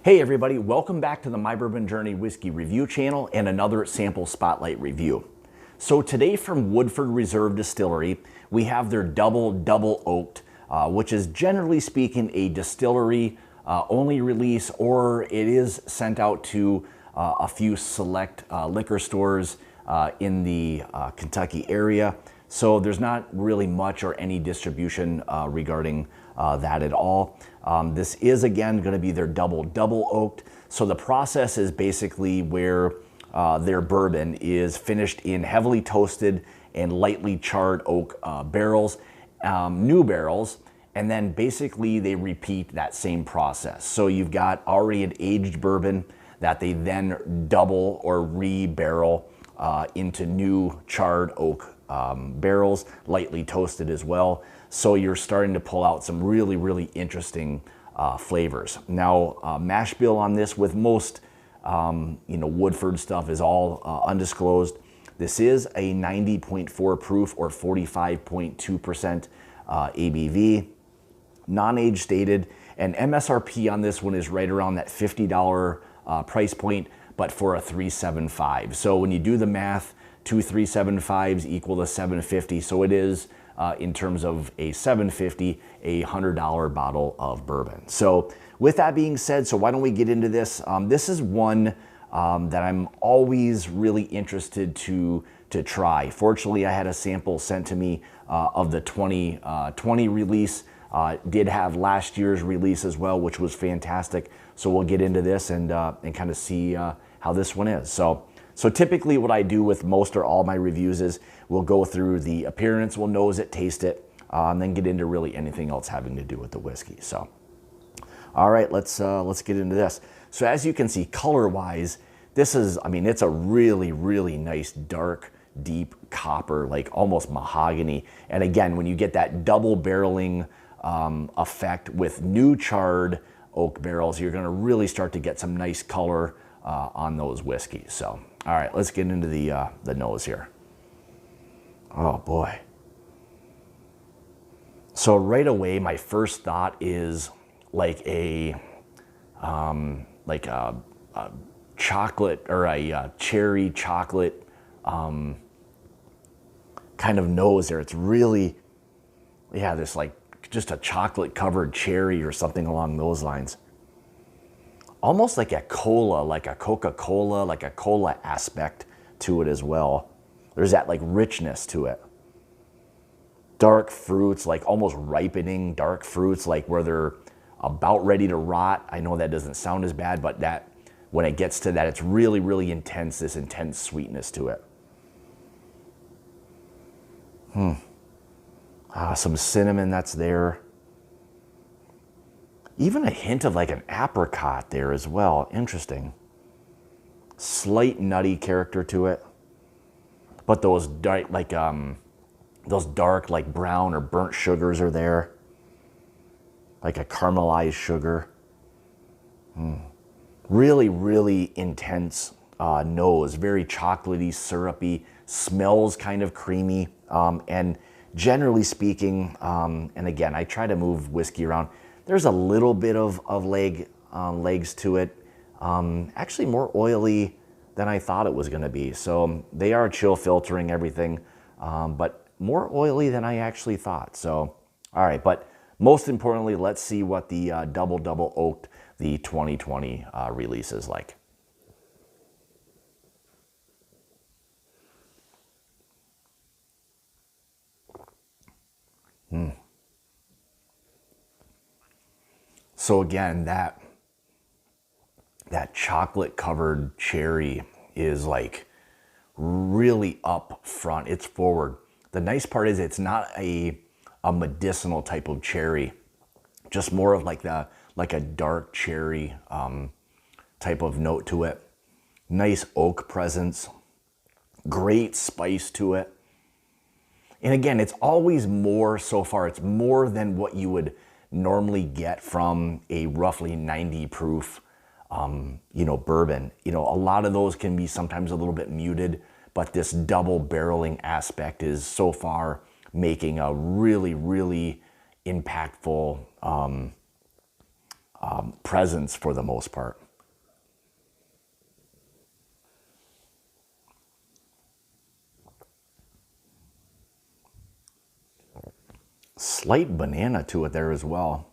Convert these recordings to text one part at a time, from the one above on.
Hey everybody, welcome back to the My Bourbon Journey Whiskey Review channel and another sample spotlight review. So today from Woodford Reserve Distillery, we have their double oaked, which is generally speaking a distillery only release, or it is sent out to a few select liquor stores in the Kentucky area. So there's not really much or any distribution regarding that at all. This is again going to be their double oaked. So the process is basically where their bourbon is finished in heavily toasted and lightly charred oak barrels, new barrels, and then basically they repeat that same process. So you've got already an aged bourbon that they then double or re-barrel into new charred oak barrels, lightly toasted as well. So you're starting to pull out some really interesting flavors. Now, MASHBILL on this, with most Woodford stuff, is all undisclosed. This is a 90.4 proof or 45.2% ABV, non-age stated, and MSRP on this one is right around that $50 price point, but for a 375. So when you do the math, two 375s equal to 750. So it is, in terms of a 750, a $100 bottle of bourbon. So with that being said, so why don't we get into this? This is one that I'm always really interested to try. Fortunately, I had a sample sent to me of the 2020 release. Did have last year's release as well, which was fantastic. So we'll get into this and kind of see how this one is. So typically what I do with most or all my reviews is we'll go through the appearance, we'll nose it, taste it, and then get into really anything else having to do with the whiskey. So, all right, let's get into this. So as you can see, color-wise, this is, I mean, it's a really nice, dark, deep copper, like almost mahogany. And again, when you get that double barreling effect with new charred oak barrels, you're gonna really start to get some nice color on those whiskeys. So, all right, let's get into the nose here. Oh boy. So right away, my first thought is like a chocolate or a cherry chocolate kind of nose there. It's really, yeah, this like just a chocolate covered cherry or something along those lines. Almost like a cola, like a Coca-Cola, like a cola aspect to it as well. There's that like richness to it. Dark fruits, like almost ripening dark fruits, like where they're about ready to rot. I know that doesn't sound as bad, but that when it gets to that, it's really intense, this intense sweetness to it. Some cinnamon that's there. Even a hint of like an apricot there as well. Interesting. Slight nutty character to it. But those dark, like brown or burnt sugars are there. Like a caramelized sugar. Really intense nose. Very chocolatey, syrupy. Smells kind of creamy. And generally speaking, and again, I try to move whiskey around. There's a little bit of legs to it. Actually more oily than I thought it was gonna be. So they are chill filtering everything, but more oily than I actually thought. So, all right, but most importantly, let's see what the double oaked, the 2020 release is like. So again, that chocolate covered cherry is like really up front. It's forward. The nice part is it's not a medicinal type of cherry, just more of like a dark cherry type of note to it. Nice oak presence, great spice to it. And again, it's always more, so far, it's more than what you would normally get from a roughly 90 proof bourbon. A lot of those can be sometimes a little bit muted, but this double barreling aspect is so far making a really impactful presence for the most part. Slight banana to it there as well.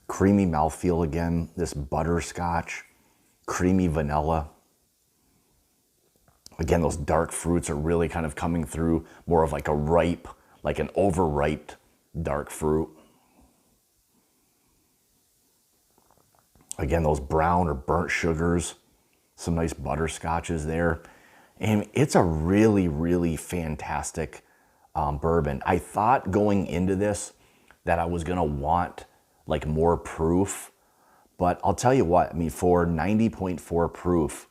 Creamy mouthfeel again, this butterscotch, creamy vanilla. Again, those dark fruits are really kind of coming through, more of like a ripe, like an overripe dark fruit. Again, those brown or burnt sugars, some nice butterscotches there. And it's a really, really fantastic bourbon. I thought going into this that I was gonna want like more proof, but I'll tell you what, I mean, for 90.4 proof,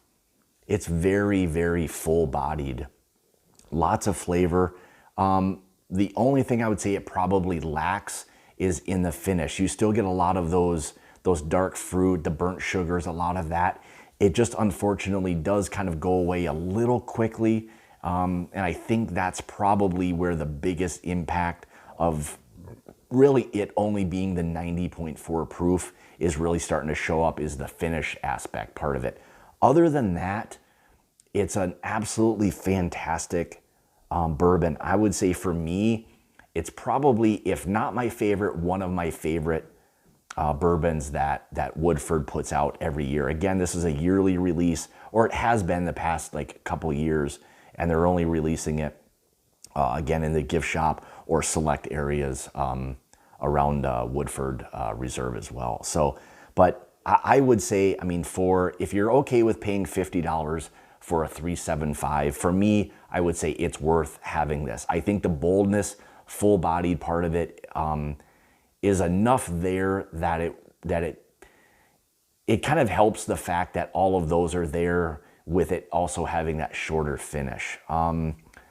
it's very, very full-bodied, lots of flavor. The only thing I would say it probably lacks is in the finish. You still get a lot of those dark fruit, the burnt sugars, a lot of that. It just unfortunately does kind of go away a little quickly. And I think that's probably where the biggest impact of really it only being the 90.4 proof is really starting to show up, is the finish aspect part of it. Other than that, it's an absolutely fantastic bourbon. I would say for me, it's probably, if not my favorite, one of my favorite bourbons that Woodford puts out every year. Again, this is a yearly release, or it has been the past like couple years, and they're only releasing it again in the gift shop or select areas around Woodford Reserve as well. So, but I would say, I mean, if you're okay with paying $50 for a 375, for me, I would say it's worth having this. I think the boldness, full-bodied part of it is enough there that it kind of helps the fact that all of those are there, with it also having that shorter finish.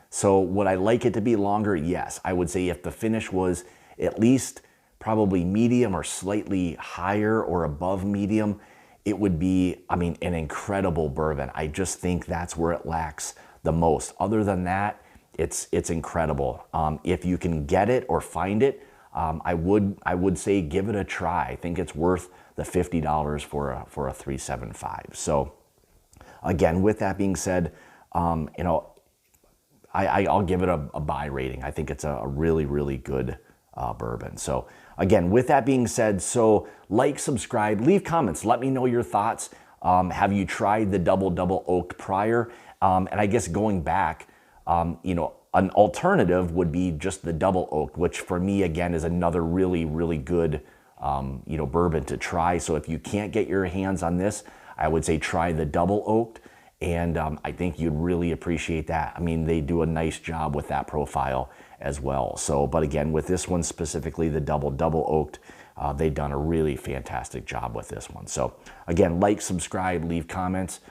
So would I like it to be longer? Yes. I would say if the finish was at least probably medium or slightly higher or above medium, it would be, I mean, an incredible bourbon. I just think that's where it lacks the most. Other than that, it's incredible. If you can get it or find it, I would say give it a try. I think it's worth the $50 for a 375. So again, with that being said, you know, I'll give it a buy rating. I think it's a really, really good bourbon. So again, with that being said, so like, subscribe, leave comments, let me know your thoughts. Have you tried the double oaked prior? And I guess going back, you know, an alternative would be just the double oaked, which for me, again, is another really, really good, you know, bourbon to try. So if you can't get your hands on this, I would say try the double oaked. And I think you'd really appreciate that. I mean, they do a nice job with that profile as well. So, but again, with this one specifically, the double oaked, they've done a really fantastic job with this one. So again, like, subscribe, leave comments,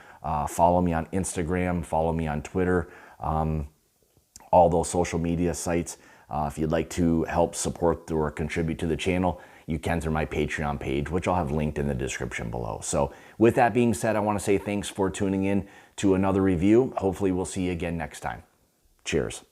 follow me on Instagram, follow me on Twitter, all those social media sites. If you'd like to help support or contribute to the channel, you can through my Patreon page, which I'll have linked in the description below. So with that being said, I want to say thanks for tuning in to another review. Hopefully we'll see you again next time. Cheers.